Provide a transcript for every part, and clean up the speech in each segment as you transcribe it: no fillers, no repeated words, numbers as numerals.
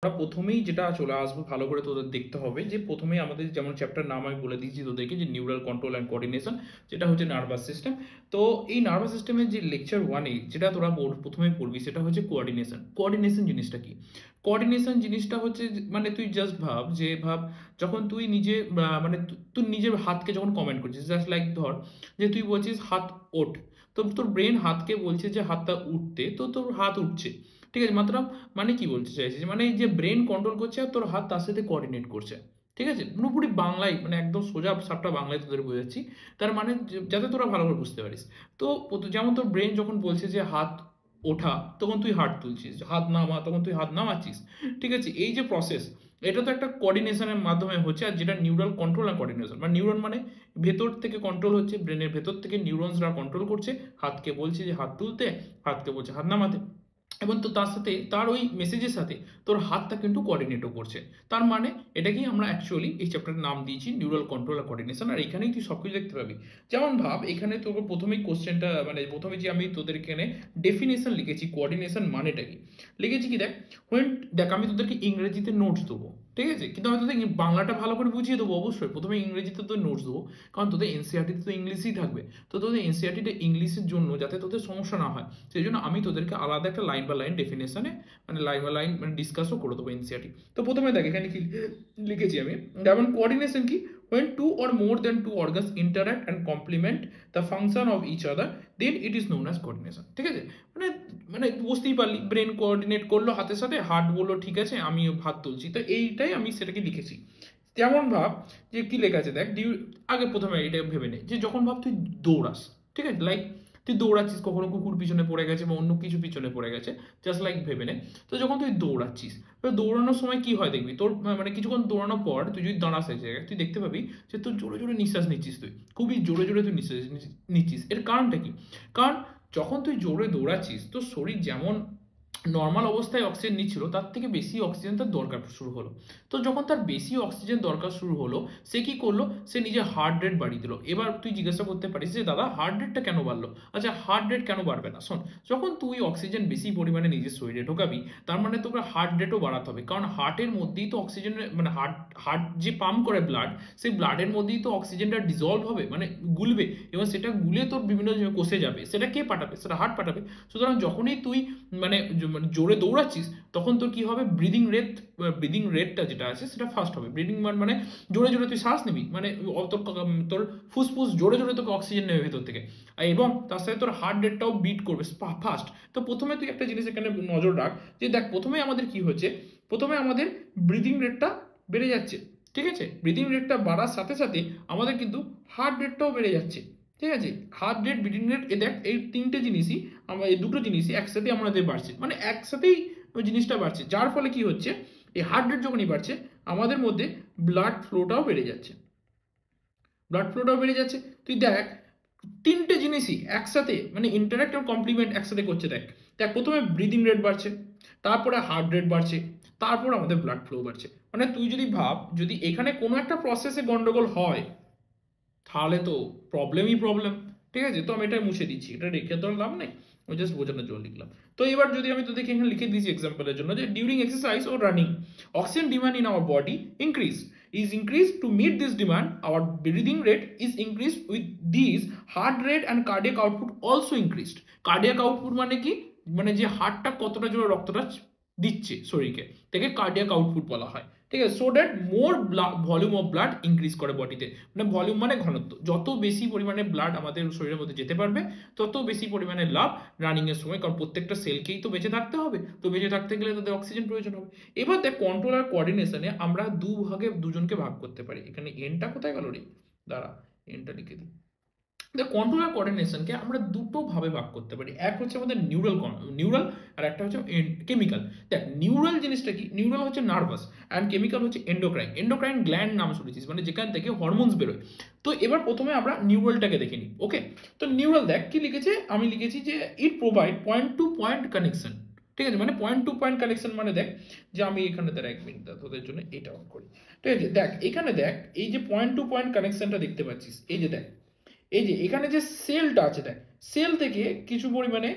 আমরা প্রথমেই যেটা চলে আসবো ভালো করে তোদের দেখতে হবে যে প্রথমেই আমাদের যেমন চ্যাপ্টার নাম আমি বলে দিয়েছি তোদেরকে যে নিউরাল কন্ট্রোল অ্যান্ড কোঅর্ডিনেশন, যেটা হচ্ছে নার্ভাস সিস্টেম। তো এই নার্ভাস সিস্টেমের যে লেকচার ওয়ানে যেটা তোরা প্রথমেই পড়বি সেটা হচ্ছে কোঅর্ডিনেশন। কোঅর্ডিনেশন জিনিসটা কি? কোঅর্ডিনেশন জিনিসটা হচ্ছে মানে তুই জাস্ট ভাব যে যখন তুই নিজে মানে তুই নিজের হাতকে যখন কমেন্ট করছিস, জাস্ট লাইক ধর যে তুই বলছিস হাত ওঠ, তো তোর ব্রেন হাতকে বলছে যে হাতটা উঠতে, তো তোর হাত উঠছে। ঠিক আছে, মাত্র মানে কি বলতে চাইছিস, মানে এই যে ব্রেন কন্ট্রোল করছে আর তোর হাত তার সাথে কোঅর্ডিনেট করছে। ঠিক আছে, পুরোপুরি বাংলায় মানে একদম সোজা সাপটা বাংলায় তোদের বোঝাচ্ছি। তার মানে যাতে তোরা ভালো করে বুঝতে পারিস। তো যেমন তোর ব্রেন যখন বলছে যে হাত ওঠা, তখন তুই হাত তুলছিস, হাত নামা তখন তুই হাত নামাচ্ছিস। ঠিক আছে, এই যে প্রসেস, এটা তো একটা কোঅর্ডিনেশনের মাধ্যমে হচ্ছে, আর যেটা নিউরাল কন্ট্রোল আর কোঅর্ডিনেশন, মানে নিউরন মানে ভেতর থেকে কন্ট্রোল হচ্ছে, ব্রেনের ভেতর থেকে নিউরনসরা কন্ট্রোল করছে, হাতকে বলছে যে হাত তুলতে, হাতকে বলছে হাত নামাতে। এবং তো তার সাথে তার ওই মেসেজের সাথে তোর হাতটা কিন্তু কোঅর্ডিনেটও করছে। তার মানে এটাকেই আমরা অ্যাকচুয়ালি এই চ্যাপ্টারের নাম দিয়েছি নিউরাল কন্ট্রোল আর কোঅর্ডিনেশন। আর এখানেই তুই সবকিছু দেখতে পাবি। যেমন ভাব এখানে তোর প্রথমেই কোশ্চেনটা মানে প্রথমে যে আমি তোদের এখানে ডেফিনেশন লিখেছি কোঅর্ডিনেশন মানেটা কি লিখেছি কি দেখ। হোয়েন দেখ আমি তোদেরকে ইংরেজিতে নোটস দেবো, ঠিক আছে, কিন্তু আমি তোদের বাংলাটা ভালো করে বুঝিয়ে দেবো অবশ্যই। প্রথমে ইংরেজিতে তোদের নোটস দেবো, কারণ তোদের এনসিইআরটিতে তো ইংলিশই থাকবে। তো তোদের এনসিইআরটিতে ইংলিশের জন্য যাতে তোদের সমস্যা না হয়, সেই জন্য আমি তোদেরকে আলাদা একটা লাইন বা লাইন ডেফিনেশনে মানে লাইন বা লাইন মানে ডিসকাসও করে দেবো এনসিইআরটি। তো প্রথমে দেখ এখানে কি লিখেছি আমি, যেমন কোঅর্ডিনেশন কি, when two or more than two organs interact and complement the function of each other, then it is known as coordination। ঠিক আছে, মানে মানে বুঝতেই পারলি, ব্রেন কোঅর্ডিনেট করলো হাতের সাথে, হাত বললো ঠিক আছে আমি হাত তুলছি, তো এইটাই আমি সেটাকে লিখেছি। তেমন ভাব যে কি লেখা আছে দেখ, আগে প্রথমে এটা ভেবে নে যে যখন ভাব তুই দৌড়াস, ঠিক আছে, লাইক তুই দৌড়াচ্ছিস, কখনো কুকুর পিছনে পড়ে গেছে বা অন্য কিছু পিছনে পড়ে গেছে, জাস্ট লাইক ভেবে নে। তো যখন তুই দৌড়াচ্ছিস, তো দৌড়ানোর সময় কি হয় দেখবি, তোর মানে কিছুক্ষণ দৌড়ানোর পর তুই যদি দাঁড়াস এক জায়গায়, তুই দেখতে পাবি যে তোর জোরে জোরে নিঃশ্বাস নিচ্ছিস, তুই খুবই জোরে জোরে তুই নিঃশ্বাস নিচ্ছিস। এর কারণটা কি? কারণ যখন তুই জোরে দৌড়াচ্ছিস তোর শরীর যেমন নর্মাল অবস্থায় অক্সিজেন নিচ্ছিল তার থেকে বেশি অক্সিজেন তার দরকার শুরু হলো। তো যখন তার বেশি অক্সিজেন দরকার শুরু হলো, সে কি করলো, সে নিজের হার্ট রেট বাড়িয়ে দিল। এবার তুই জিজ্ঞাসা করতে পারিস যে দাদা হার্ট রেটটা কেন বাড়লো? আচ্ছা, হার্ট রেট কেন বাড়বে না, শোন, যখন তুই অক্সিজেন বেশি পরিমাণে নিজের শরীরে ঢোকাবি, তার মানে তোকে হার্ট রেটও বাড়াতে হবে, কারণ হার্টের মধ্যেই তো অক্সিজেনের মানে হার্ট যে পাম্প করে ব্লাড, সেই ব্লাডের মধ্যেই তো অক্সিজেনটা ডিজলভ হবে মানে গুলবে, এবং সেটা গুলে তোর বিভিন্ন কোষে যাবে, সেটা কে পাঠাবে? সেটা হার্ট পাঠাবে। সুতরাং যখনই তুই মানে জোরে দৌড়াচ্ছিস, তখন তোর কি হবে, ব্রিদিং রেটটা যেটা আছে সেটা ফাস্ট হবে। ব্রিদিং মানে জোরে জোরে তুই শ্বাস নিবি, মানে তোর তোর ফুসফুস জোরে জোরে তোকে অক্সিজেন নেবে ভেতর থেকে, এবং তার সাথে তোর হার্ট রেটটাও বিট করবে ফাস্ট। তো প্রথমে তুই একটা জিনিস এখানে নজর রাখ যে দেখ প্রথমে আমাদের কি হচ্ছে, প্রথমে আমাদের ব্রিদিং রেটটা বেড়ে যাচ্ছে। ঠিক আছে, ব্রিদিং রেটটা বাড়ার সাথে সাথে আমাদের কিন্তু হার্ট রেটটাও বেড়ে যাচ্ছে। ঠিক আছে, হার্ট রেট, ব্রিদিং রেট, এ দেখ এই তিনটে জিনিসই আমরা, এই দুটো জিনিসই একসাথে আমাদের বাড়ছে, মানে একসাথেই ওই জিনিসটা বাড়ছে, যার ফলে কি হচ্ছে, এই হার্ট রেট যখনই বাড়ছে আমাদের মধ্যে ব্লাড ফ্লোটাও বেড়ে যাচ্ছে। তুই দেখ তিনটে জিনিসই একসাথে মানে ইন্টারাক্ট এবং কমপ্লিমেন্ট একসাথে করছে। দেখ দেখ প্রথমে ব্রিদিং রেট বাড়ছে, তারপরে হার্ট রেট বাড়ছে, তারপর আমাদের ব্লাড ফ্লো বাড়ছে। মানে তুই যদি ভাব, যদি এখানে কোনো একটা প্রসেসে গন্ডগোল হয়, তাহলে তো প্রবলেমই প্রবলেম। ঠিক আছে, তো আমি এটা মুছে দিচ্ছি, এটা রেখে তো লাভ নেই, আমি জাস্ট বোঝানোর জন্য লিখলাম। তো এবার যদি আমি তোদেরকে এখানে লিখে দিয়েছি এক্সাম্পলের জন্য যে ডিউরিং এক্সারসাইজ ও running oxygen demand in our body increased to meet this demand, our breathing rate is increased with these, heart rate and cardiac output also increased। Cardiac output মানে কি, মানে যে হার্টটা কতটা জোরে রক্তটা দিচ্ছে শরীরকে, থেকে কার্ডিয়াক আউটপুট বলা হয়। ঠিক আছে, so that more volume of blood increase করে বডিতে, মানে ভলিউম মানে ঘনত্ব, যত বেশি পরিমাণে ব্লাড আমাদের শরীরের মধ্যে যেতে পারবে তত বেশি পরিমাণে লাভ রানিং এর সময়, কারণ প্রত্যেকটা সেলকেই তো বেঁচে থাকতে হবে, তো বেঁচে থাকতে গেলে তাদের অক্সিজেন প্রয়োজন হবে। এবার দেখ কন্ট্রোল আর কোঅর্ডিনেশনে আমরা দুজনকে ভাগ করতে পারি। এখানে এনটা কোথায় গেল রে, দাঁড়া এনটা লিখে দিই। কন্ট্রোল আর কোঅর্ডিনেশনকে আমরা দুটো ভাবে ভাগ করতে পারি, এক হচ্ছে আমাদের নিউরাল আর একটা হচ্ছে কেমিক্যাল। দেখ নিউরাল জিনিসটা কি, নিউরাল হচ্ছে নার্ভাস অ্যান্ড কেমিক্যাল হচ্ছে এন্ডোক্রাইন গ্ল্যান্ড নাম শুনেছিস, মানে যেখান থেকে হরমোনস বেরোয়। তো এবার প্রথমে আমরা নিউরালটাকে দেখে নিই। ওকে, তো নিউরাল দেখ কি লিখেছে, আমি লিখেছি যে it provide point to point connection. ঠিক আছে, মানে পয়েন্ট টু পয়েন্ট কানেকশন মানে দেখ যে আমি এখানে তার 1 মিনিট তোদের জন্য এটা অন করি। ঠিক আছে, দেখ এখানে দেখ এই যে পয়েন্ট টু পয়েন্ট কানেকশনটা দেখতে পাচ্ছিস, এই যে দেখ এই যে এখানে যে সেলটা আছে, দেখ সেল থেকে কিছু পরিমাণে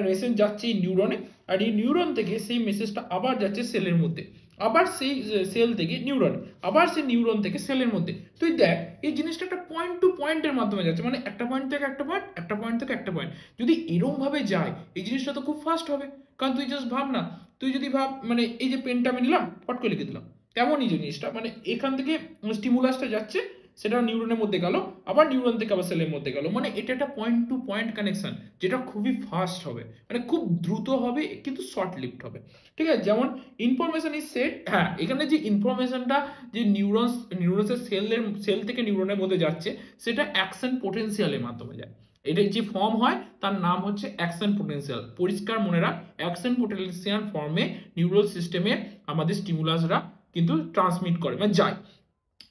মেসেজ যাচ্ছে এই নিউরনে, আর এই নিউরন থেকে সেই মেসেজটা আবার যাচ্ছে সেলের মধ্যে। আবার সেই সেল থেকে নিউরন, আবার সেই নিউরন থেকে সেলের মধ্যে। তুই দেখ এই জিনিসটা একটা পয়েন্ট টু পয়েন্টের মাধ্যমে যাচ্ছে, মানে একটা পয়েন্ট থেকে একটা পয়েন্ট, একটা পয়েন্ট থেকে একটা পয়েন্ট। যদি এরম ভাবে যায় এই জিনিসটা তো খুব ফাস্ট হবে। কারণ তুই জাস্ট ভাব না, তুই যদি ভাব মানে এই যে পেনটা আমি নিলাম পট করে লিখে দিলাম, তেমনই জিনিসটা মানে এখান থেকে স্টিমুলাসটা যাচ্ছে, সেটা নিউরনের মধ্যে গেল, আবার নিউরন থেকে আবার সেলের মধ্যে গেল, মানে এটা একটা পয়েন্ট টু পয়েন্ট কানেকশন, যেটা খুবই ফাস্ট হবে, মানে খুব দ্রুত হবে কিন্তু শর্ট লিভড হবে। ঠিক আছে, যেমন ইনফরমেশন ইজ সেট, হ্যাঁ এখানে যে ইনফরমেশনটা যে নিউরনের সেল থেকে নিউরনের মধ্যে যাচ্ছে, সেটা অ্যাকশন পোটেনশিয়ালের মাধ্যমে যায়। এটা যে ফর্ম হয় তার নাম হচ্ছে অ্যাকশন পোটেনশিয়াল। পরিষ্কার মনে রাখ, অ্যাকশন পোটেনশিয়াল ফর্মে নিউরাল সিস্টেমে আমাদের স্টিমুলাসরা কিন্তু ট্রান্সমিট করে মানে যায়।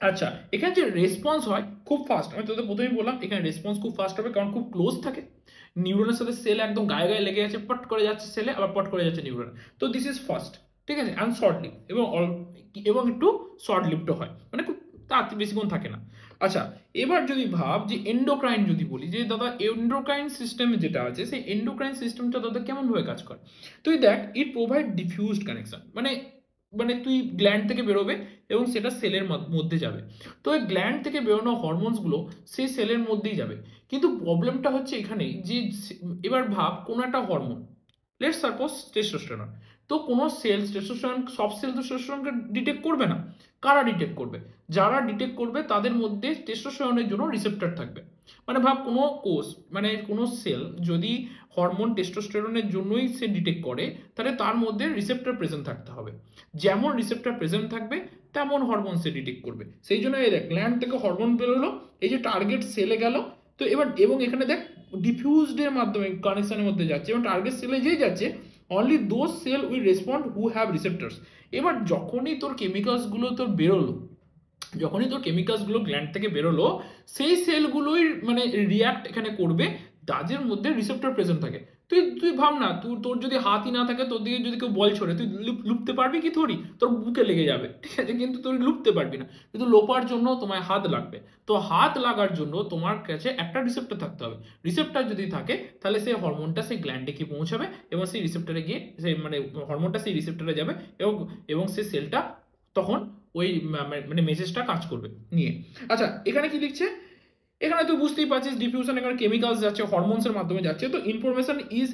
আচ্ছা, এখানে যে রেসপন্স হয় খুব ফাস্ট, আমি তোদের প্রথমেই বললাম এখানে রেসপন্স খুব ফাস্ট হবে, কারণ খুব ক্লোজ থাকে, নিউরনের সাথে সেল একদম গায়ে গায়ে লেগে আছে, পট করে যাচ্ছে সেলে, আবার পট করে যাচ্ছে নিউরনে। তো দিস ইজ ফাস্ট, ঠিক আছে, অ্যান্ড শর্ট লিভ, এবং একটু শর্ট লিভড হয়, মানে খুব তাড়াতাড়ি বেশিক্ষণ থাকে না। আচ্ছা, এবার যদি ভাব যে এন্ডোক্রাইন, যদি বলি যে দাদা এন্ডোক্রাইন সিস্টেম যেটা আছে, সেই এন্ডোক্রাইন সিস্টেমটা দাদা কেমন ভাবে কাজ করে, তুই দেখ ইট প্রোভাইড ডিফিউজড কানেকশন, মানে মানে তুই গ্ল্যান্ড থেকে বেরোবে এবং সেটা সেলের মধ্যে যাবে। তো এই গ্ল্যান্ড থেকে বেরোনো হরমোনসগুলো সেই সেলের মধ্যেই যাবে। কিন্তু প্রবলেমটা হচ্ছে এখানে যে এবার ভাব কোনো একটা হরমোন, লেটস সাপোজ টেস্টোস্টেরন, তো কোনো সেল টেস্টোস্টেরন, সব সেল তো টেস্টোস্টেরনকে ডিটেক্ট করবে না। কারা ডিটেক্ট করবে? যারা ডিটেক্ট করবে তাদের মধ্যে টেস্টোস্টেরনের জন্য রিসেপ্টর থাকবে। মানে ভাব কোনো কোষ, মানে কোনো সেল যদি হরমোন টেস্টোস্টেরনের জন্যই সে ডিটেক্ট করে, তাহলে তার মধ্যে রিসেপ্টর প্রেজেন্ট থাকতে হবে। যেমন রিসেপ্টর প্রেজেন্ট থাকবে তেমন হরমোন সে ডিটেক্ট করবে। সেই জন্য এই দেখ গ্ল্যান্ড থেকে হরমোন বেরোলো, এই যে টার্গেট সেলে গেল, তো এবার এবং এখানে দেখ ডিফিউজড এর মাধ্যমে কানেকশনের মধ্যে যাচ্ছে এবং টার্গেট সেলে যেই যাচ্ছে, only those cell will respond who have receptors. এবার যখনই তোর কেমিক্যালস গুলো তোর বেরোলো, যখনই তোর কেমিক্যালস গুলো গ্ল্যান্ড থেকে বেরোলো, সেই সেলগুলোই মানে রিয়াক্ট এখানে করবে যাদের মধ্যে রিসেপ্টর প্রেজেন্ট থাকে। তুই তুই ভাব না, তোর যদি হাতই না থাকে, তোর দিকে যদি কেউ বল ছড়ে, তুই লুপতে পারবি কি? থরি, তোর বুকে লেগে যাবে, ঠিক আছে, কিন্তু তুই লুপতে পারবি না। কিন্তু লোপার জন্য তোমায় হাত লাগবে। তো হাত লাগার জন্য তোমার কাছে একটা রিসেপ্টর থাকতে হবে। রিসেপ্টর যদি থাকে, তাহলে সেই হরমোনটা সেই গ্ল্যান্ডে গিয়ে পৌঁছাবে এবং সেই রিসেপ্টরে গিয়ে সেই মানে হরমোনটা সেই রিসেপ্টরে যাবে এবং এবং সেই সেলটা তখন ওই মানে মেসেজটা কাজ করবে নিয়ে। আচ্ছা, এখানে কি লিখছে? এখানে তুই বুঝতেই পারছিস ডিফিউশন, এখানে কেমিক্যালস যাচ্ছে, হরমোনস এর মাধ্যমে যাচ্ছে। তো information is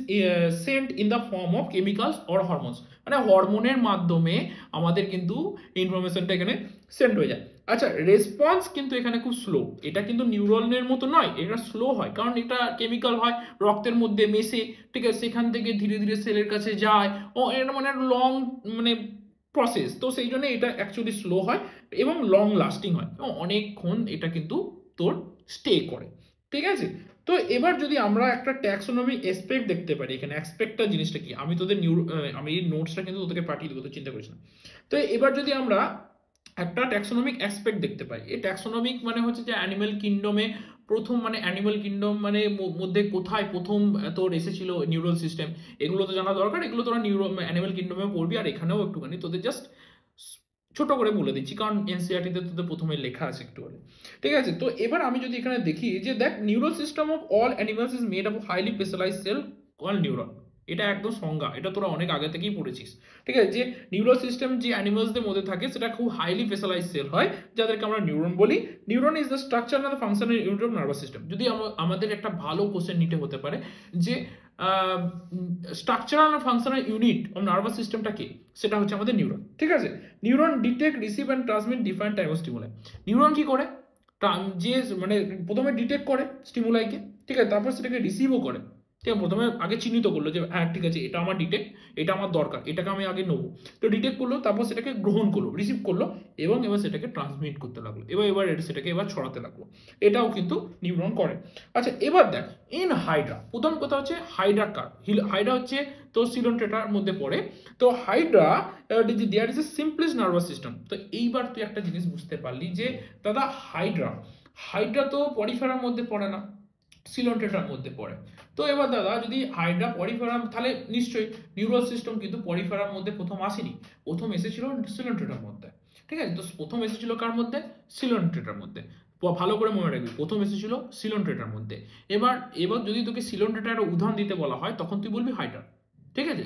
sent in the form of chemicals or hormones, মানে হরমোনের মাধ্যমে আমাদের কিন্তু ইনফরমেশনটা এখানে সেন্ড হয়ে যায়। আচ্ছা, রেসপন্স কিন্তু এখানে খুব স্লো, এটা কিন্তু নিউরনের মতো নয়, এটা স্লো হয়, কারণ এটা কেমিক্যাল হয় রক্তের মধ্যে মেশে, ঠিক আছে, সেখান থেকে ধীরে ধীরে সেলের কাছে যায়, ও এটা মানে লং মানে প্রসেস, তো সেই জন্য এটা অ্যাকচুয়ালি স্লো হয় এবং লং লাস্টিং হয়, অনেকক্ষণ এটা কিন্তু তোর স্টে করে, ঠিক আছে। তো এবার যদি আমরা একটা ট্যাক্সোনমি এসপেক্ট দেখতে পারি, এখানে এক্সপেক্টটা জিনিসটা কি, আমি তোদের আমি এই নোটসটা কিন্তু তোদেরকে পাঠিয়ে দেবো, তো চিন্তা করিস না। তো এবার যদি আমরা একটা ট্যাক্সোনমিক অ্যাসপেক্ট দেখতে পাই, এই ট্যাক্সোনমিক মানে হচ্ছে যে অ্যানিমাল কিংডমে প্রথম, মানে অ্যানিমাল কিংডম মানে মধ্যে কোথায় প্রথম তোর এসেছিল নিউরাল সিস্টেম, এগুলো তো জানা দরকার, এগুলো তোরা অ্যানিমাল কিংডমে পড়বি, আর এখানেও একটুখানি তোদের জাস্ট ছোট করে বলে দিচ্ছি, কারণ এনসিইআরটি তে তোদের প্রথমে লেখা আছে একটু হলে, ঠিক আছে। তো এবার আমি যদি এখানে দেখি যে দেখ neural system of all animals is made of highly specialized cell called neuron, এটা একদম সংজ্ঞা, এটা তোরা অনেক আগে থেকেই পড়েছিস, ঠিক আছে। যে নিউরাল সিস্টেম যে অ্যানিমালসদের মধ্যে থাকে সেটা খুব হাইলি স্পেশালাইজড সেল হয়, যাদেরকে আমরা নিউরন বলি। Neuron is the structure and the functional unit of nervous system. যদি আমাদের একটা ভালো কোশ্চেন নিতে হতে পারে যে স্ট্রাকচারাল আর ফাংশনাল ইউনিট অফ নার্ভাস সিস্টেমটা কি, সেটা হচ্ছে আমাদের নিউরন, ঠিক আছে। Neuron detect, receive and transmit different type of stimuli. Neuron কি করে? যে মানে প্রথমে ডিটেক্ট করে স্টিমুলাইকে, ঠিক আছে, তারপর সেটাকে রিসিভও করে, ঠিক আছে। প্রথমে আগে চিহ্নিত করলো যে হ্যাঁ ঠিক আছে এটা আমার ডিটেক্ট, এটা আমার দরকার, এটাকে আমি আগে নেবো, তো ডিটেক্ট করলো, তারপর সেটাকে গ্রহণ করলো, রিসিভ করলো এবং এবার সেটাকে ট্রান্সমিট করতে লাগলো, এবার সেটাকে এবার ছড়াতে লাগলো, এটাও কিন্তু নিউরন করে। আচ্ছা, এবার দেখ ইন হাইড্রা, প্রথম কথা হচ্ছে হাইড্রা কার, হাইড্রা হচ্ছে তো সিলোনটেটার মধ্যে পড়ে। তো hydra there is a simplest nervous system. তো এইবার তুই একটা জিনিস বুঝতে পারলি যে দাদা হাইড্রা তো পরিফেরার মধ্যে পড়ে না, সিলোনটেটার মধ্যে পড়ে। তো এবার দাদা যদি হাইড্রা পরিফেরাম, তাহলে নিশ্চয়ই নিউরাল সিস্টেম কিন্তু পরিফেরার মধ্যে প্রথম আসেনি, প্রথম এসেছিল সিলোনটেটার মধ্যে, ঠিক আছে। তো প্রথম এসেছিল কার মধ্যে? সিলোনটেটার মধ্যে। ভালো করে মনে রাখবি, প্রথম এসেছিল সিলোনটেটার মধ্যে। এবার যদি তোকে সিলোনটেটার উদাহরণ দিতে বলা হয়, তখন তুই বলবি হাইড্রা, ঠিক আছে,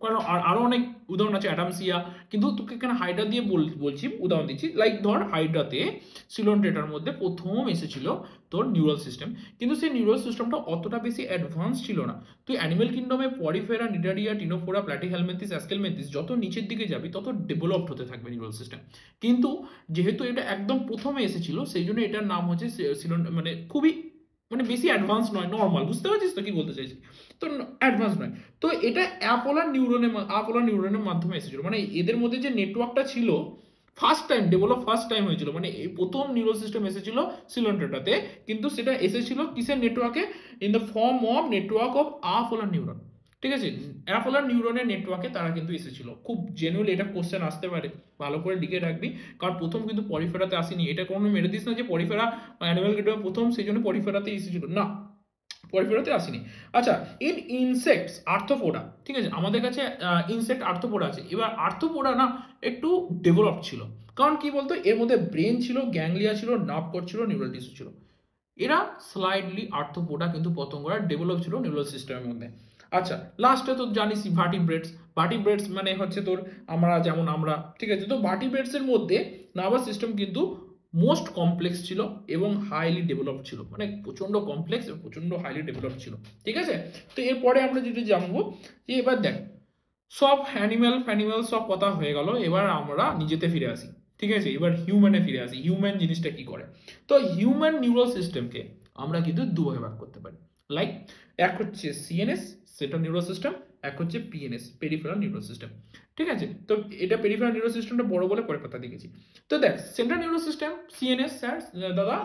কারণ আরো অনেক উদাহরণ আছে, অ্যাডামসিয়া, কিন্তু তোকে এখানে হাইড্রা দিয়ে বলছি, উদাহরণ দিচ্ছি। লাইক ধর হাইড্রাতে সিলন ডেটার মধ্যে প্রথম এসেছিল তোর নিউরাল সিস্টেম, কিন্তু সেই নিউরাল সিস্টেমটা অতটা বেশি অ্যাডভান্স ছিল না। তুই অ্যানিমেল কিংডমে পরিফেরা, নিডারিয়া, টিনোফোরা, প্ল্যাটিহেলমিনথিস, অ্যাস্কেলমেনথিস যত নিচের দিকে যাবি তত ডেভেলপড হতে থাকবে নিউরাল সিস্টেম। কিন্তু যেহেতু এটা একদম প্রথমে এসেছিল সেই জন্য এটার নাম হচ্ছে সিলন, মানে খুবই মানে বেশি অ্যাডভান্স নয়, নর্মাল। বুঝতে পারছিস তো কি বলতে চাইছি? তো অ্যাডভান্স নয়। তো এটা অ্যাপোলার নিউরনের মাধ্যমে এসেছিল, মানে এদের মধ্যে যে নেটওয়ার্কটা ছিল ফার্স্ট টাইম হয়েছিল, মানে এই প্রথম নিউরাল সিস্টেম এসেছিল সিলন ডেটাতে, কিন্তু সেটা এসেছিল কিসের নেটওয়ার্কে? In the form of network of apolar neuron. ঠিক আছে, অ্যাপোলার নিউরনের নেটওয়ার্কে তারা কিন্তু এসেছিল। খুব জেনুইনলি এটা কোশ্চেন আসতে পারে, ভালো করে লিখে রাখবি, কারণ প্রথম কিন্তু পরিফেরাতে আসেনি। এটা কোনো মেরে দিস না যে পরিফেরা অ্যানিমাল কিংডমে প্রথম সেই জন্য পরিফেরাতে এসেছিল, না, পরিফেরাতে আসেনি। আচ্ছা, ইন ইনসেক্টস আর্থ্রোপোডা, ঠিক আছে, আমাদের কাছে ইনসেক্ট আর্থ্রোপোডা আছে। এবার আর্থ্রোপোডা না একটু ডেভেলপ ছিল, কারণ কি বলতো, এর মধ্যে ব্রেন ছিল, গ্যাংলিয়া ছিল, নার্ভ কর্ড ছিল, নিউরাল টিস্যু ছিল। এরা স্লাইডলি আর্থ্রোপোডা কিন্তু পতঙ্গরা ডেভেলপ ছিল নিউরাল সিস্টেমের মধ্যে। আচ্ছা, লাস্টে তো জানিস ভার্টিব্রেটস। ভার্টিব্রেটস মানে হচ্ছে তোর আমরা, ঠিক আছে, তো ভার্টিব্রেটস এর মধ্যে নার্ভাস সিস্টেম কিন্তু মোস্ট কমপ্লেক্স ছিল এবং হাইলি ডেভেলপ ছিল, মানে প্রচন্ড কমপ্লেক্স এবং প্রচন্ড হাইলি ডেভেলপ ছিল। ঠিক আছে, তো এরপরে আমরা যেটা জানবো যে এবার দেখ, সব অ্যানিম্যাল সব কথা হয়ে গেল, এবার আমরা নিজেতে ফিরে আসি। ঠিক আছে, এবার হিউম্যানে ফিরে আসি, হিউম্যান জিনিসটা কি করে। তো হিউম্যান নিউরাল সিস্টেমকে আমরা কিন্তু দুভাগে ভাগ করতে পারি। লাইক, এক হচ্ছে সিএনএস, সেটা নিউরাল সিস্টেম, এক হচ্ছে পিএনএস, পেরিফেরাল নিউরাল সিস্টেম। ঠিক আছে, তো এটা পেরিফেরাল নিউরাল সিস্টেমটা বড় বলে পরে কথা দেখেছি। তো দেখ, central neural system CNS, sir দাদা,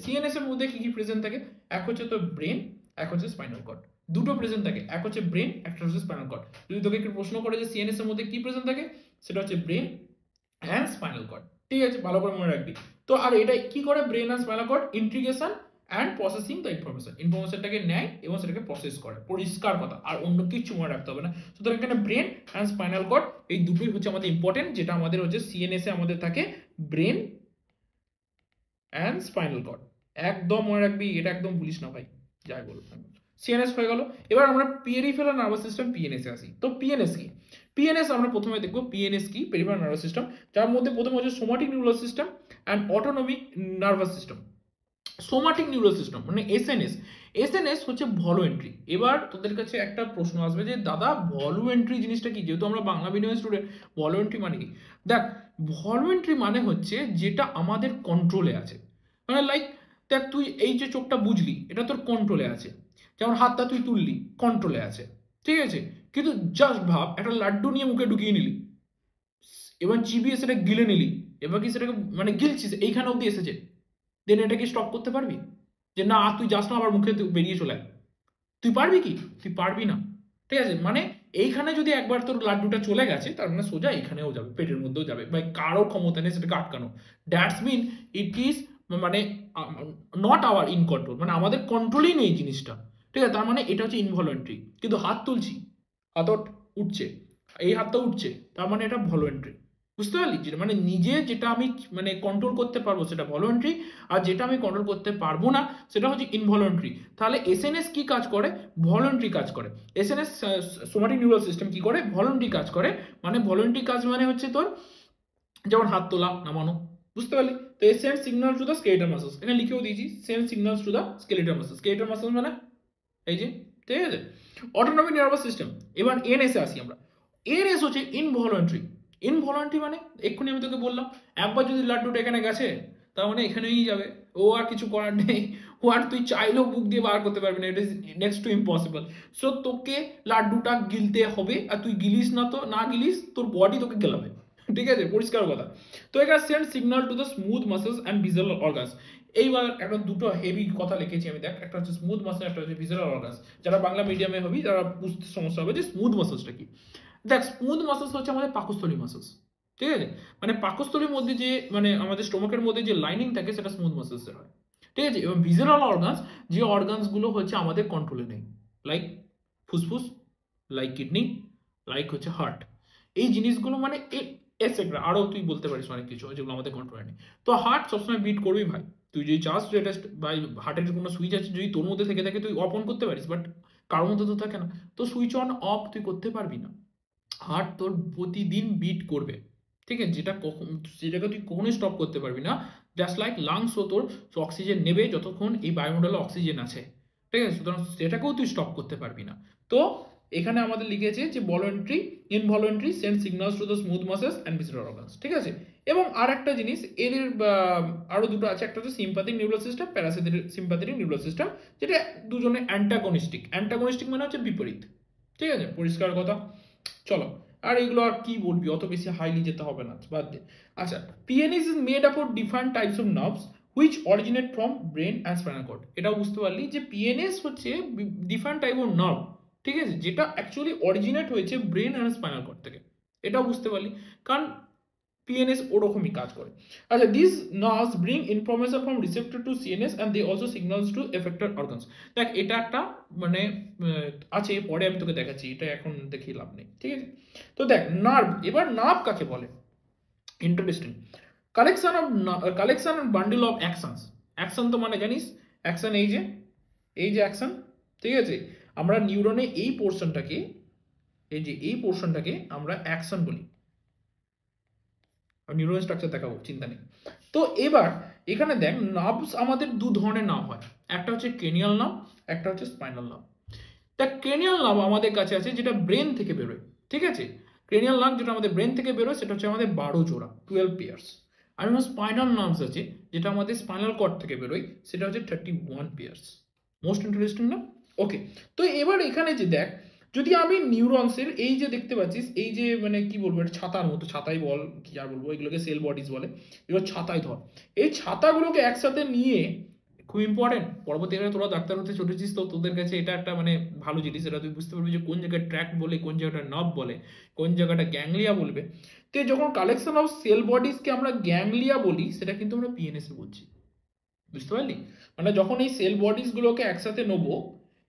সিএনএস এর মধ্যে কি কি প্রেজেন্ট থাকে? এক হচ্ছে তো ব্রেন, এক হচ্ছে স্পাইনাল কর্ড। দুটো প্রেজেন্ট থাকে, এক হচ্ছে ব্রেন, একটা হচ্ছে স্পাইনাল কর্ড। যদি তোকে একটু প্রশ্ন করে যে সিএনএস এর মধ্যে কি প্রেজেন্ট থাকে, সেটা হচ্ছে ব্রেন অ্যান্ড স্পাইনাল কর্ড। ঠিক আছে, ভালো করে মনে রাখবি। তো আর এটা কি করে brain and spinal cord? Integration and processing the ইনফরমেশনটাকে নেয় এবং সেটাকে প্রসেস করে, পরিষ্কার কথা, আর অন্য কিছু মনে রাখতে হবে না। সুতরাং এখানে ব্রেন অ্যান্ড স্পাইনাল কর্ড এই দুটোই হচ্ছে আমাদের ইম্পর্টেন্ট, যেটা আমাদের হচ্ছে সিএনএস এ আমাদের থাকে ব্রেন অ্যান্ড স্পাইনাল কর্ড। একদম মনে রাখবি, এটা একদম ভুলিস না ভাই, যাই বলো। সিএনএস হয়ে গেল, এবার আমরা পেরিফেরাল নার্ভাস সিস্টেম পিএনএস এ আসি। তো পিএনএস কি? পিএনএস আমরা প্রথমে দেখবো পিএনএস কি, পেরিফেরাল নার্ভাস সিস্টেম, যার মধ্যে প্রথমে হচ্ছে somatic neural system and autonomic nervous system. Somatic neural system মানে এসএনএস। এসএনএস হচ্ছে ভলুয়েন্ট্রি। এবার তোদের কাছে একটা প্রশ্ন আসবে যে দাদা ভলুয়েন্ট্রি জিনিসটা কি? যেহেতু আমরা বাংলা মিডিয়ামের স্টুডেন্ট, ভলুয়েন্ট্রি মানে কি? দেখ, ভলুয়েন্ট্রি মানে হচ্ছে যেটা আমাদের কন্ট্রোলে আছে। মানে লাইক, দেখ তুই এই যে চোখটা বুঝলি, এটা তোর কন্ট্রোলে আছে। যেমন হাতটা তুই তুললি, কন্ট্রোলে আছে। ঠিক আছে, কিন্তু জাস্ট ভাব, একটা লাড্ডু নিয়ে মুখে ঢুকিয়ে নিলি, এবার চিবিয়ে সেটা গিলে নিলি, এবার কি সেটাকে মানে গিলছিস, এইখানে অব্দি এসেছে, দেন এটাকে স্টপ করতে পারবি? যে না তুই যাস না, আবার মুখে বেরিয়ে চলে আয়, তুই পারবি কি? তুই পারবি না। ঠিক আছে, মানে এইখানে যদি একবার তোর লাড্ডুটা চলে গেছে, তার মানে সোজা এখানেও যাবে, পেটের মধ্যেও যাবে, ভাই কারো ক্ষমতা নেই সেটাকে আটকানো। দ্যাটস মিন ইট ইজ মানে নট আওয়ার ইন কন্ট্রোল, মানে আমাদের কন্ট্রোলেই নেই জিনিসটা। ঠিক আছে, তার মানে এটা হচ্ছে ইনভলন্টারি। কিন্তু হাত তুলছি, হাত উঠছে, এই হাতটা উঠছে, তার মানে এটা ভলন্টারি। বুঝতে পারলি? মানে নিজে যেটা আমি মানে কন্ট্রোল করতে পারবো সেটা ভলন্টারি, আর যেটা আমি কন্ট্রোল করতে পারবো না সেটা হচ্ছে ইনভলন্টারি। তাহলে এসএনএস কি কাজ করে? ভলন্টারি কাজ করে। এসএনএস সোমাটিক নিউরাল সিস্টেম কি করে? ভলন্টারি কাজ করে। মানে ভলন্টারি কাজ মানে হচ্ছে তোর যেমন হাত তোলা, নামানো। বুঝতে পারলি? তো এ send signal to the skeletal muscles, এখানে লিখেও দিয়েছি, send signals to the skeletal muscles. Skeletal muscles মানে এই যে, ঠিক আছে। Autonomic nervous system. এবার এনএস এ আসি আমরা। এনএস হচ্ছে ইনভলন্টারি। ইনভলন্টারি মানে এক্ষুনি আমি তোকে বললাম, একবার যদি লাড্ডুটা এখানে গেছে, তার মানে এখানেই যাবে, ও আর কিছু করার নেই, ও আর তুই চাইলেও বুক দিয়ে বার করতে পারবি না, it is next to impossible. So তোকে লাড্ডুটা গিলতে হবে, আর তুই গিলিস না, তো না গিলিস তোর বডি তোকে গেলাবে। ঠিক আছে, পরিষ্কার কথা। তো এখানে send signal to the smooth muscles and visual organs. এইবার একটা দুটো হেভি কথা লিখেছি আমি, দেখ, একটা হচ্ছে স্মুথ মাসল, একটা হচ্ছে ভিজুয়াল অর্গানস। যারা বাংলা মিডিয়ামে হবি তারা বুঝতে সমস্যা হবে যে স্মুথ মাসলসটা কি। দেখ, স্মুথ মাসলস হচ্ছে আমাদের পাকস্থলী মাসলস। ঠিক আছে, মানে পাকস্থলীর মধ্যে যে মানে আমাদের স্টোমাকের মধ্যে যে লাইনিং থাকে সেটা স্মুথ মাসলস এর হয়। ঠিক আছে, এবং ভিজুয়াল অর্গানস, যে অর্গানস গুলো হচ্ছে আমাদের কন্ট্রোলে নেই, লাইক ফুসফুস, লাইক কিডনি, লাইক হচ্ছে হার্ট। এই জিনিসগুলো মানে এটসেট্রা, আরো তুই বলতে পারিস অনেক কিছু যেগুলো আমাদের কন্ট্রোলে নেই। তো হার্ট সবসময় বিট করবি ভাই, তুই যদি চাস যেটা বা হার্টের কোনো সুইচ আছে যদি তোর মধ্যে থেকে থাকে তুই অফ অন করতে পারিস, বাট কারোর মধ্যে তো থাকে না। তো সুইচ অন অফ তুই করতে পারবি না। হার্ট তোর প্রতিদিন বিট করবে, ঠিক আছে, যেটাকে তুই কখনোই স্টপ করতে পারবি না। জাস্ট লাইক লাংসও তোর অক্সিজেন নেবে যতক্ষণ এই বায়ুমণ্ডলে অক্সিজেন আছে, ঠিক আছে, সুতরাং সেটাকেও তুই স্টপ করতে পারবি না। তো এখানে আমাদের লিখেছে যে voluntary involuntary send signals to the smooth muscles and visceral organs, ঠিক আছে। এবং আর একটা জিনিস এদের আরো দুটো আছে, একটা হচ্ছে sympathetic neural system, parasympathetic neural system, যেটা দুজনে অ্যান্টাগনিস্টিক মানে হচ্ছে বিপরীত, ঠিক আছে, পরিষ্কার কথা। চলো, আর এগুলো আর কি বলবি, অত বেশি হাইলি যেতে হবে না, বাদ দে। আচ্ছা, PNS is made up of different types of nerves which originate from brain and spinal cord. এটাও বুঝতে পারলি যে পিএনএস হচ্ছে ডিফারেন্ট টাইপ অফ নার্ভ, ঠিক আছে, যেটা অ্যাকচুয়ালি অরিজিনেট হয়েছে ব্রেন অ্যান্ড স্পাইনাল কর্ড থেকে। এটাও বুঝতে পারলি, কারণ পিএনএস ওরকমই কাজ করে। আচ্ছা, this nerves bring information from receptor to CNS and they also signals to effected organs. দেখ, এটা একটা মানে আছে, পরে আমি তোকে দেখাচ্ছি, এটা এখন দেখি লাভ নেই, ঠিক আছে। তো দেখ নার্ভ, এবার নার্ভ কাকে বলে, interesting. Collection and bundle of actions. Action তো মানে জানিস, অ্যাকশন এই যে অ্যাকশন, ঠিক আছে। আমরা নিউরনে এই পোর্শনটাকে আমরা অ্যাকশন বলি। নিউরন স্ট্রাকচার দেখাবো, চিন্তা নেই। তো এবার এখানে দেখ, নার্ভস আমাদের দু ধরনের নার্ভ হয়, একটা হচ্ছে ক্রেনিয়াল নার্ভ, একটা হচ্ছে স্পাইনাল নার্ভ। তা ক্রেনিয়াল নার্ভ আমাদের কাছে আছে যেটা ব্রেন থেকে বেরোয়, ঠিক আছে। ক্রেনিয়াল নার্ভ যেটা আমাদের ব্রেন থেকে বেরোয় সেটা হচ্ছে আমাদের 12 জোড়া, 12 পেয়ার্স। আর স্পাইনাল নার্ভস আছে যেটা আমাদের স্পাইনাল কর্ড থেকে বেরোয়, সেটা হচ্ছে 31 পেয়ার্স। মোস্ট ইন্টারেস্টিং না? ওকে, তো এবার এখানে যে দেখ, যদি আমি নিউরনসের এই যে দেখতে পাচ্ছিস, এই যে মানে কি বলবো, এটা ছাতার মতো, ছাতাই বল কি আর বলবো, এগুলোকে সেল বডিজ বলে, এগুলো ছাতাই ধর। এই ছাতাগুলোকে একসাথে নিয়ে, খুব ইম্পর্টেন্ট, পরবর্তীকালে তোরা ডাক্তার হতে চলেছিস, তো তোদের কাছে এটা একটা মানে ভালো জিনিস, এটা তুই বুঝতে পারবি যে কোন জায়গায় ট্র্যাক্ট বলে, কোন জায়গাটা নার্ভ বলে, কোন জায়গাটা গ্যাংলিয়া বলবে। তো যখন কালেকশন অফ সেল বডিজকে আমরা গ্যাংলিয়া বলি, সেটা কিন্তু আমরা পিএনএস এ বলছি, বুঝতে পারলি? মানে যখন এই সেল বডিজ গুলোকে একসাথে নেবো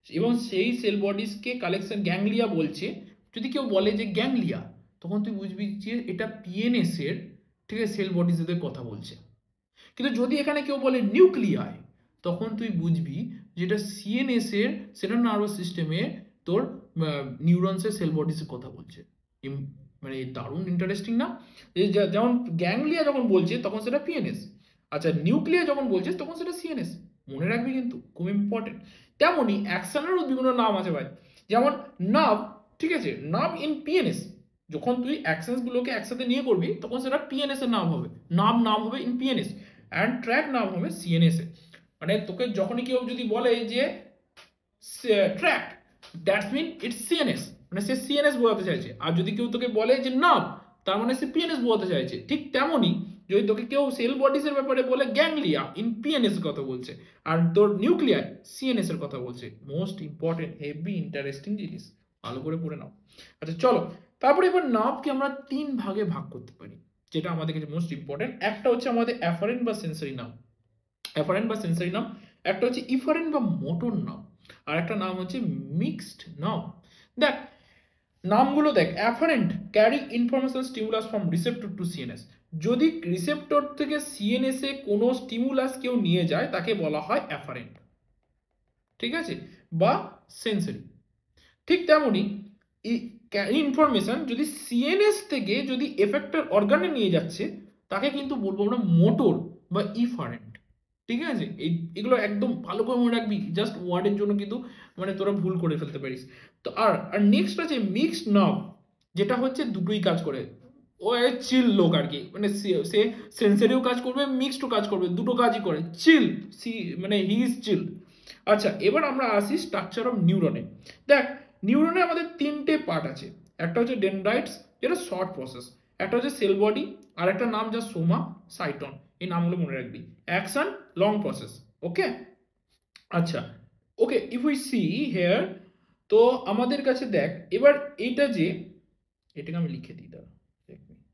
এবং সেই সেল বডিজকে কালেকশন গ্যাংলিয়া বলছে, যদি কেউ বলে যে গ্যাংলিয়া, তখন তুই বুঝবি যে এটা পিএনএস এর, ঠিক আছে, সেল বডিজের কথা বলছে। কিন্তু যদি এখানে কেউ বলে নিউক্লিয়াই, তখন তুই বুঝবি যেটা সিএনএস এর, সেন্ট্রাল নার্ভাস সিস্টেমে তোর নিউরনসের সেল বডিজের কথা বলছে। মানে দারুণ ইন্টারেস্টিং না? যেমন গ্যাংলিয়া যখন বলছে তখন সেটা পিএনএস, আচ্ছা নিউক্লিয়া যখন বলছিস তখন সেটা সিএনএস। মনে রাখবি কিন্তু, খুব ইম্পর্টেন্ট। তেমনই অ্যাকশনেরও বিভিন্ন নাম আছে ভাই, যেমন নার্ভ, ঠিক আছে, নার্ভ ইন পিএনএস, যখন তুই অ্যাকশনস গুলোকে একসাথে নিয়ে করবি তখন সেটা পিএনএস এর নাম হবে, নাম হবে ইন পিএনএস, অ্যান্ড ট্র্যাক নাম হবে সিএনএস এ। মানে তোকে যখনই কেউ যদি বলে যে track, that's mean it's CNS, মানে সে সিএনএস বোঝাতে চাইছে। আর যদি কেউ তোকে বলে যে নার্ভ, তার মানে সে পিএনএস বোঝাতে চাইছে। ঠিক তেমনই যদি তোকে কেউ সেল বডিজ এর ব্যাপারে বলে গ্যাংলিয়া ইন পিএনএস এর কথা বলছে, আর তোর নিউক্লিয়ার সিএনএস এর কথা বলছে। মোস্ট ইম্পর্টেন্ট, হেভি ইন্টারেস্টিং জিনিস, ভালো করে পড়ে নাও। আচ্ছা চলো, তারপরে এবার নার্ভকে আমরা 3 ভাগে ভাগ করতে পারি, যেটা আমাদের কাছে মোস্ট ইম্পর্টেন্ট। একটা হচ্ছে আমাদের অ্যাফারেন্ট বা সেন্সরি নার্ভ, একটা হচ্ছে ইফারেন্ট বা মোটর নার্ভ, আর একটা নাম হচ্ছে মিক্সড নার্ভ। দেখ নামগুলো দেখ, afferent carry information stimulus from receptor to CNS. যদি রিসেপ্টর থেকে সিএনএস এ কোনো স্টিমুলাস কেউ নিয়ে যায় তাকে বলা হয় অ্যাফারেন্ট, ঠিক আছে, বা সেন্সরি। ঠিক তেমনি ইনফরমেশন যদি সিএনএস থেকে যদি এফেক্টেড অর্গানে নিয়ে যাচ্ছে তাকে কিন্তু বলবো আমরা মোটর বা ইফারেন্ট, ঠিক আছে। এগুলো একদম ভালো করে মনে রাখবি, জাস্ট ওয়ার্ডের জন্য কিন্তু মানে তোরা ভুল করে ফেলতে পারিস। তো আর নেক্সট আছে মিক্সড নার্ভ, যেটা হচ্ছে দুটোই কাজ করে। ও চিল লোক আর কি, মানে সে সেন্সরিও কাজ করবে, মিক্সডও কাজ করবে, দুটো কাজই করে, চিল, মানে হি ইজ চিল। আচ্ছা, এবার আমরা আসি স্ট্রাকচার অফ নিউরনে। দেখ নিউরনে আমাদের 3টে পার্ট আছে, একটা হচ্ছে ডেনড্রাইটস, যেটা শর্ট প্রসেস, একটা হচ্ছে সেল বডি, আর একটা নাম যা সোমা, সাইটন। এই নামগুলো মনে রাখবি। অ্যাকশন, লং প্রসেস, ওকে। আচ্ছা, ওকে, ইফ উই সি হেয়ার, তো আমাদের কাছে দেখ এবার এইটা যে, এটাকে আমি লিখে দিই, দাঁড়া এক মিনিট।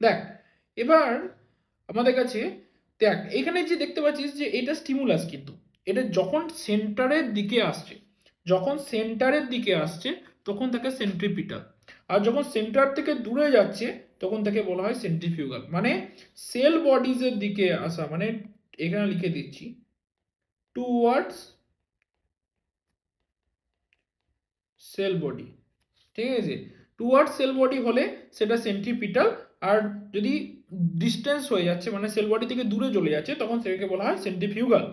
দেখ এবার আমাদের কাছে দেখ, এখানে যে দেখতে পাচ্ছিস যে এটা স্টিমুলাস, কিন্তু এটা যখন সেন্টারের দিকে আসছে তখন তাকে সেন্ট্রিপিটাল, আর যখন সেন্টার থেকে দূরে যাচ্ছে তখন তাকে বলা হয় সেন্ট্রিফিউগাল। মানে সেল বডিজের দিকে আসা, মানে এখানে লিখে দিচ্ছি টুয়ার্ডস সেল বডি, ঠিক আছে? টুয়ার্ডস সেল বডি হলে সেটা সেন্ট্রিপিটাল, আর যদি ডিস্টেন্স হয়ে যাচ্ছে মানে সেল বডি থেকে দূরে চলে যাচ্ছে তখন সেটাকে বলা হয় সেন্ট্রিফিউগাল।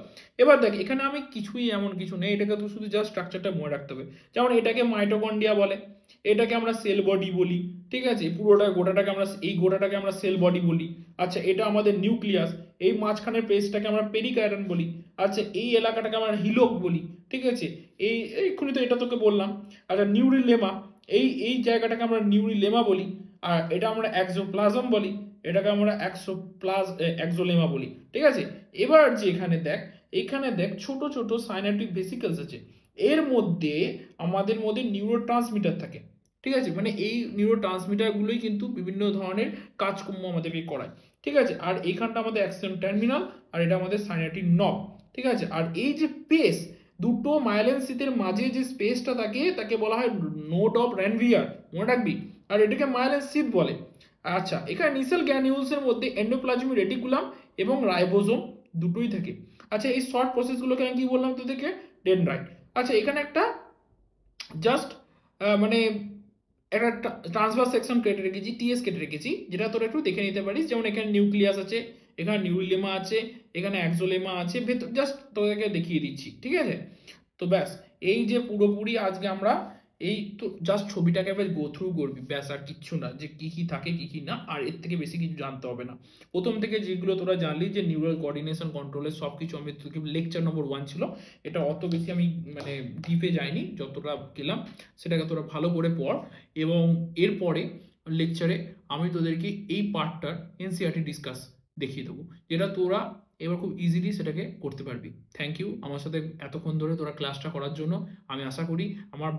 এবার দেখ এখানে আমি কিছুই এমন কিছু নেই, এটাকে তো শুধু জাস্ট স্ট্রাকচারটা মনে রাখতে হবে। যেমন এটাকে মাইটোকন্ড্রিয়া বলে, এটাকে আমরা সেল বডি বলি, ঠিক আছে? পুরোটা গোটাটাকে আমরা, এই গোটাটাকে আমরা সেল বডি বলি। আচ্ছা, এটা আমাদের নিউক্লিয়াস, এই মাঝখানের পেজটাকে আমরা পেরিকাইরন বলি। আচ্ছা, এই এলাকাটাকে আমরা হিলোক বলি, ঠিক আছে? এইক্ষুনি তো এটা তোকে বললাম। আচ্ছা, নিউরিলেমা, এই জায়গাটাকে আমরা নিউরিলেমা বলি। আর এটা আমরা এক্সোপ্লাজম বলি, এটাকে আমরা এক্সোলেমা বলি, ঠিক আছে? এবার যে এখানে দেখ ছোট ছোট সাইনাপটিক ভেসিকলস আছে, এর মধ্যে আমাদের মধ্যে নিউরোট্রান্সমিটার থাকে, ঠিক আছে? মানে এই নিউরোট্রান্সমিটার গুলোই কিন্তু বিভিন্ন ধরনের কাজকর্ম আমাদেরকে করায়, ঠিক আছে? আর এইখানটা আমাদের অ্যাকশন টার্মিনাল, আর এটা আমাদের সাইনাপটিক নব, ঠিক আছে? আর এই যে পেস, দুটো মাইলেন শীথের মাঝে যে স্পেসটা থাকে তাকে বলা হয় নোড অফ র্যানভিয়ার, মনে রাখবি। আর এটাকে মাইলেন শীথ বলে। আচ্ছা, এখানে নিসেল গ্র্যানিউলসের মধ্যে এন্ডোপ্লাজমিক রেটিকুলাম এবং রাইবোজোম দুটোই থাকে। আচ্ছা, এই শর্ট প্রসেসগুলোকে আমি কি বললাম তোদেরকে? ডেনড্রাইট। আচ্ছা, এখানে একটা জাস্ট মানে একটা ট্রান্সভার্স সেকশন কেটে রেখেছি, টিএস কেটে রেখেছি, যেটা তোরা একটু দেখে নিতে পারিস। যেমন এখানে নিউক্লিয়াস আছে, এখানে নিউরিলেমা আছে, এখানে এক্সোলেমা আছে, ভেতর জাস্ট তোদেরকে দেখিয়ে দিচ্ছি, ঠিক আছে? তো ব্যাস, এই যে পুরোপুরি আজকে আমরা এই তো জাস্ট ছবিটাকে এবার গো থ্রু করবি, ব্যাস, আর কিচ্ছু না, যে কি কি থাকে কি কি না, আর এর থেকে বেশি কিছু জানতে হবে না। প্রথম থেকে যেগুলো তোরা জানলি যে নিউরাল কোঅর্ডিনেশন কন্ট্রোলের সব কিছু, আমি তোকে লেকচার নম্বর 1 ছিল, এটা অত বেশি আমি মানে ডিপে যাইনি, যতটা গেলাম সেটাকে তোরা ভালো করে পড়। এবং এরপরে লেকচারে আমি তোদেরকে এই পার্টটার এনসিইআরটি ডিসকাস দেখিয়ে দেবো, যেটা তোরা এবার খুব ইজিলি সেটাকে করতে পারবি। থ্যাংক ইউ আমার সাথে এতক্ষণ ধরে তোরা ক্লাসটা করার জন্য। আমি আশা করি আমার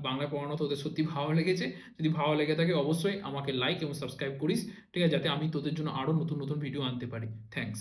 বাংলা পড়ানো তোদের সত্যি ভালো লেগেছে। যদি ভালো লেগে থাকে অবশ্যই আমাকে লাইক এবং সাবস্ক্রাইব করিস, ঠিক আছে? যাতে আমি তোদের জন্য আরও নতুন নতুন ভিডিও আনতে পারি। থ্যাংকস।